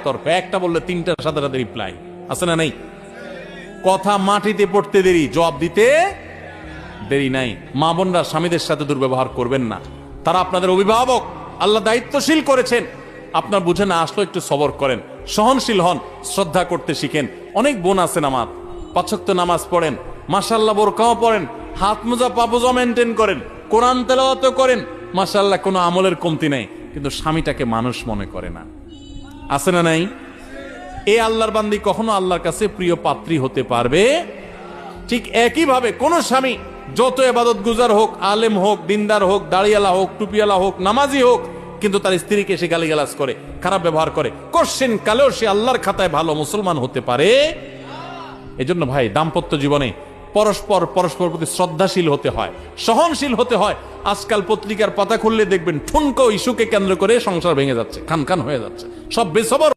তর্ক, একটা বললে তিনটার সাথে সাথে রিপ্লাই আছে না নাই? কথা মাটিতে পড়তে দেরি, জবাব দিতে দেরি নাই। মা বোনরা স্বামীদের সাথে দুর্ব্যবহার করবেন না, তারা আপনাদের অভিভাবক, আল্লাহ দায়িত্বশীল করেছেন। আপনার বুঝে না আসলো একটু সবর করেন, সহনশীল হন, শ্রদ্ধা করতে শিখেন। অনেক বোন আছেন আমার, 5 ওয়াক্ত নামাজ পড়েন, মাশাআল্লাহ বোরকাও পড়েন, হাত মোজা পা মোজা মেনটেন করেন, কোরআন তেলাওয়াত করেন, মাশাআল্লাহ কোনো আমলের কমতি নাই, কিন্তু স্বামীটাকে মানুষ মনে করে না। আছে না নাই? এই আল্লাহর বান্দি কখনো আল্লাহর কাছে প্রিয় পাত্রী হতে পারবে? ঠিক একই ভাবে কোন স্বামী যত ইবাদত গুজার হোক, আলেম হোক, দিনদার হোক, দাড়িয়ালা হোক, টুপিওয়ালা হোক, নামাজি হোক, কিন্তু তার স্ত্রীকে সে গালিগালাজ করে, খারাপ ব্যবহার করে, কোশ্চিন কালেও সে আল্লাহর খাতায় ভালো মুসলমান হতে পারে? এজন্য ভাই, দাম্পত্য জীবনে পরস্পর প্রতি শ্রদ্ধাশীল হতে হয়, সহনশীল হতে হয়। আজকাল পত্রিকার পাতা খুললে দেখবেন ঠুনকো ইস্যুকে কেন্দ্র করে সংসার ভেঙে যাচ্ছে, খান খান হয়ে যাচ্ছে, সব বেসবর